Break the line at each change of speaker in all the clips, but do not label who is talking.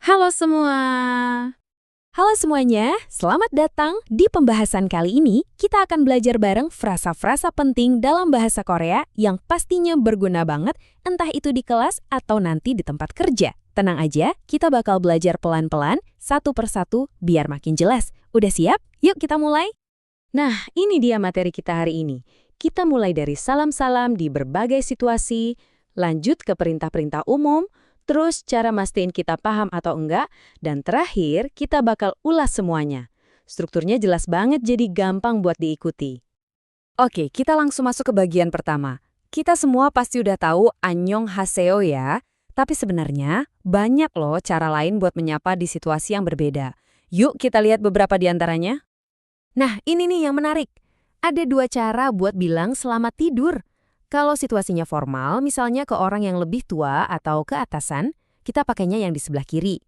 Halo semua.
Halo semuanya, selamat datang. Di pembahasan kali ini, kita akan belajar bareng frasa-frasa penting dalam bahasa Korea yang pastinya berguna banget, entah itu di kelas atau nanti di tempat kerja. Tenang aja, kita bakal belajar pelan-pelan, satu persatu, biar makin jelas. Udah siap? Yuk kita mulai.
Nah, ini dia materi kita hari ini. Kita mulai dari salam-salam di berbagai situasi, lanjut ke perintah-perintah umum, terus cara mastiin kita paham atau enggak, dan terakhir kita bakal ulas semuanya. Strukturnya jelas banget jadi gampang buat diikuti.
Oke, kita langsung masuk ke bagian pertama. Kita semua pasti udah tahu annyeonghaseyo ya, tapi sebenarnya banyak loh cara lain buat menyapa di situasi yang berbeda. Yuk kita lihat beberapa di antaranya. Nah, ini nih yang menarik. Ada dua cara buat bilang selamat tidur. Kalau situasinya formal, misalnya ke orang yang lebih tua atau ke atasan, kita pakainya yang di sebelah kiri.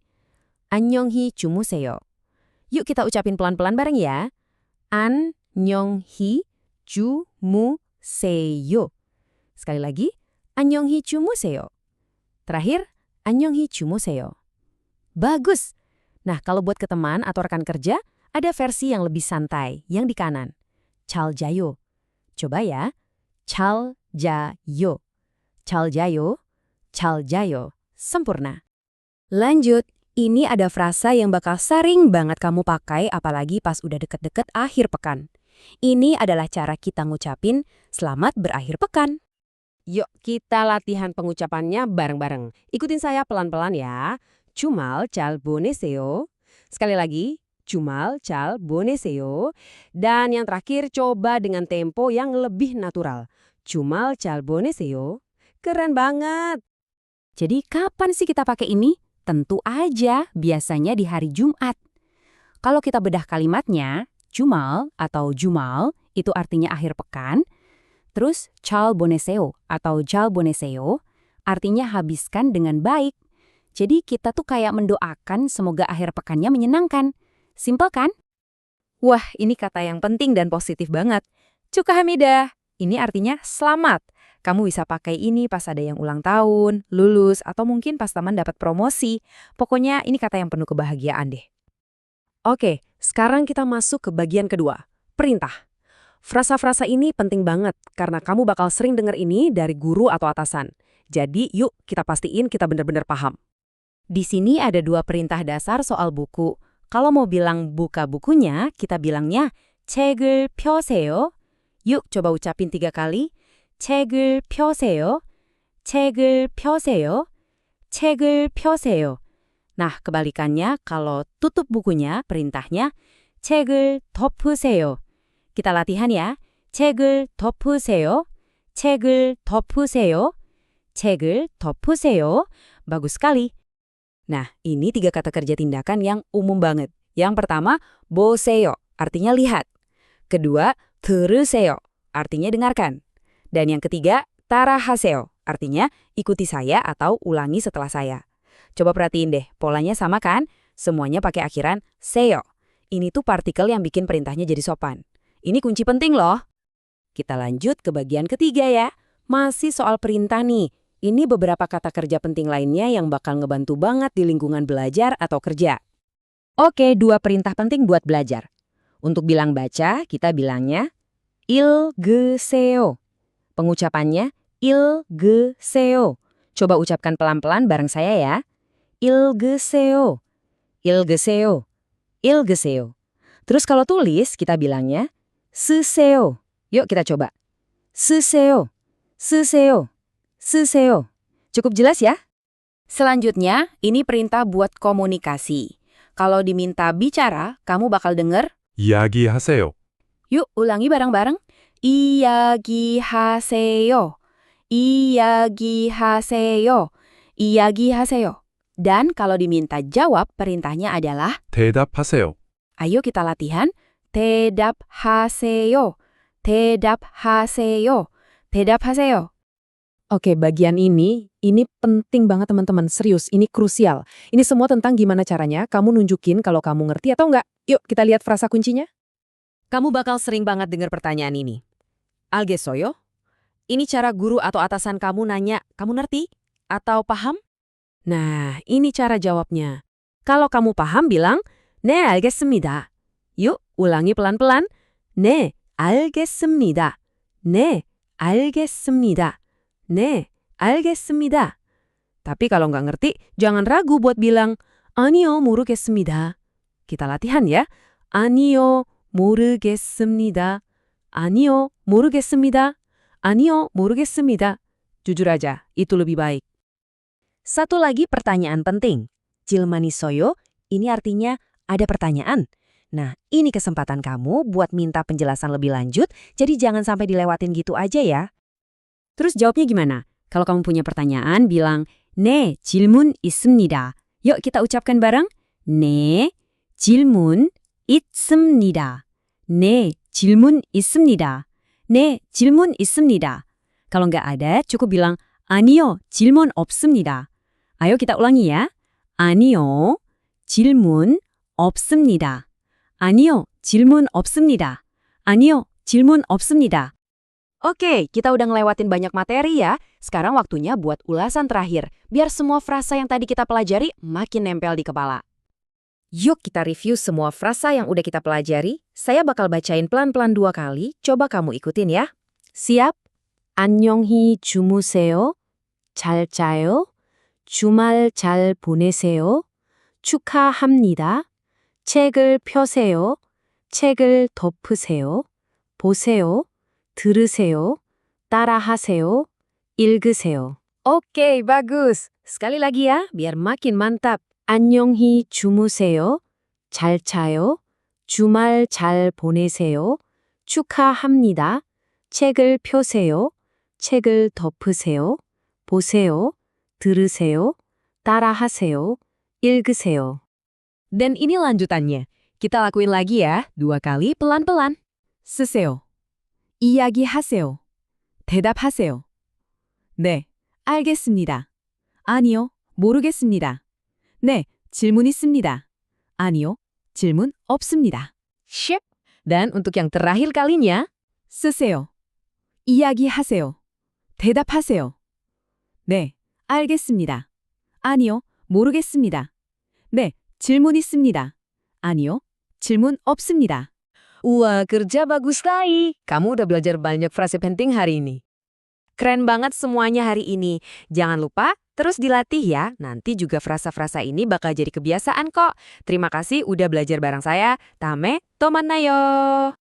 Annyeonghi jumuseo. Yuk kita ucapin pelan-pelan bareng ya. Annyeonghi jumuseo. Sekali lagi, annyeonghi jumuseo. Terakhir, annyeonghi jumuseo. Bagus. Nah, kalau buat ke teman atau rekan kerja, ada versi yang lebih santai, yang di kanan. Chaljayo. Coba ya. Chaljayo. Chaljayo. Chaljayo. Sempurna. Lanjut, ini ada frasa yang bakal sering banget kamu pakai apalagi pas udah deket-deket akhir pekan. Ini adalah cara kita ngucapin selamat berakhir pekan.
Yuk kita latihan pengucapannya bareng-bareng. Ikutin saya pelan-pelan ya. Jumal 잘 보내세요. Sekali lagi, Jumal 잘 보내세요. Dan yang terakhir coba dengan tempo yang lebih natural. Jumal 잘 보내세요. Keren banget.
Jadi kapan sih kita pakai ini? Tentu aja, biasanya di hari Jumat. Kalau kita bedah kalimatnya, Jumal atau Jumal itu artinya akhir pekan. Terus 잘 보내세요 atau 잘 보내세요 artinya habiskan dengan baik. Jadi kita tuh kayak mendoakan semoga akhir pekannya menyenangkan. Simpel kan? Wah, ini kata yang penting dan positif banget. Chukahamidah. Ini artinya selamat. Kamu bisa pakai ini pas ada yang ulang tahun, lulus, atau mungkin pas teman dapat promosi. Pokoknya ini kata yang penuh kebahagiaan deh.
Oke, sekarang kita masuk ke bagian kedua, perintah. Frasa-frasa ini penting banget karena kamu bakal sering dengar ini dari guru atau atasan. Jadi yuk kita pastiin kita benar-benar paham.
Di sini ada dua perintah dasar soal buku. Kalau mau bilang buka bukunya, kita bilangnya 책을 펴세요. Yuk coba ucapin 3 kali. 책을 펴세요. 책을 펴세요. 책을 펴세요. Nah, kebalikannya kalau tutup bukunya, perintahnya 책을 덮으세요. Kita latihan ya. 책을 덮으세요. 책을 덮으세요. 책을 덮으세요. Bagus sekali. Nah, ini 3 kata kerja tindakan yang umum banget. Yang pertama, 보세요, artinya lihat. Kedua, 들으세요, artinya dengarkan. Dan yang ketiga, 따라하세요, artinya ikuti saya atau ulangi setelah saya. Coba perhatiin deh, polanya sama kan? Semuanya pakai akhiran seyo. Ini tuh partikel yang bikin perintahnya jadi sopan. Ini kunci penting loh. Kita lanjut ke bagian ketiga ya. Masih soal perintah nih. Ini beberapa kata kerja penting lainnya yang bakal ngebantu banget di lingkungan belajar atau kerja. Oke, 2 perintah penting buat belajar. Untuk bilang baca, kita bilangnya 읽으세요. Pengucapannya 읽으세요. Coba ucapkan pelan-pelan bareng saya ya. 읽으세요. 읽으세요. 읽으세요. Terus kalau tulis, kita bilangnya 쓰세요. Yuk kita coba. 쓰세요. 쓰세요. 쓰세요. Cukup jelas ya? Selanjutnya, ini perintah buat komunikasi. Kalau diminta bicara, kamu bakal denger.
이야기하세요.
Yuk, ulangi bareng-bareng. 이야기하세요. 이야기하세요. 이야기하세요. Dan kalau diminta jawab, perintahnya adalah
대답하세요.
ayo kita latihan. 대답하세요. 대답하세요. 대답하세요. Oke, bagian ini penting banget teman-teman. Serius, ini krusial. Ini semua tentang gimana caranya kamu nunjukin kalau kamu ngerti atau enggak. Yuk, kita lihat frasa kuncinya.
Kamu bakal sering banget dengar pertanyaan ini. 알겠어요? Ini cara guru atau atasan kamu nanya, kamu ngerti? Atau paham? Nah, ini cara jawabnya. Kalau kamu paham bilang, 네, 알겠습니다. Yuk, ulangi pelan-pelan. 네, 알겠습니다. 네, 알겠습니다. 네, 알겠습니다. Tapi kalau nggak ngerti, jangan ragu buat bilang, 아니요, 모르겠습니다. Kita latihan ya. 아니요, 모르겠습니다. 아니요, 모르겠습니다. 아니요, 모르겠습니다. Jujur aja, itu lebih baik.
Satu lagi pertanyaan penting. 질문이소요, ini artinya ada pertanyaan. Nah, ini kesempatan kamu buat minta penjelasan lebih lanjut, jadi jangan sampai dilewatin gitu aja ya.
Terus jawabnya gimana? Kalau kamu punya pertanyaan, bilang, 네, 질문 있습니다. Yuk kita ucapkan bareng. 네, 질문 있습니다. 네, 질문 있습니다. 네, 질문 있습니다. Kalau nggak ada, cukup bilang, 아니요, 질문 없습니다. Ayo kita ulangi ya. 아니요, 질문 없습니다. 아니요, 질문 없습니다. 아니요, 질문 없습니다. Oke, kita udah ngelewatin banyak materi ya. Sekarang waktunya buat ulasan terakhir, biar semua frasa yang tadi kita pelajari makin nempel di kepala.
Yuk kita review semua frasa yang udah kita pelajari. Saya bakal bacain pelan-pelan 2 kali, coba kamu ikutin ya.
Siap? 안녕히 주무세요. 잘 자요. 주말 잘 보내세요. 축하합니다. 책을 펴세요. 책을 덮으세요. 보세요. 들으세요. 따라하세요. 읽으세요. Oke, bagus. Sekali lagi ya, biar makin mantap. 안녕히 주무세요. 잘 자요. 주말 잘 보내세요. 축하합니다. 책을 펴세요. 책을 덮으세요. 보세요. 들으세요. 따라하세요. 읽으세요. Dan ini lanjutannya. Kita lakuin lagi ya, 2 kali pelan-pelan. 쓰세요. 이야기하세요. 대답하세요. 네, 알겠습니다. 아니요, 모르겠습니다. 네, 질문 있습니다. 아니요, 질문 없습니다. Sip. Dan untuk yang terakhir kalinya, 쓰세요. 이야기하세요. 대답하세요. 네, 알겠습니다. 아니요, 모르겠습니다. 네, 질문 있습니다. 아니요, 질문 없습니다. Wah, kerja bagus sekali. Kamu udah belajar banyak frase penting hari ini. Keren banget semuanya hari ini. Jangan lupa terus dilatih ya. Nanti juga frasa-frasa ini bakal jadi kebiasaan kok. Terima kasih udah belajar bareng saya. Tame, tomannayo.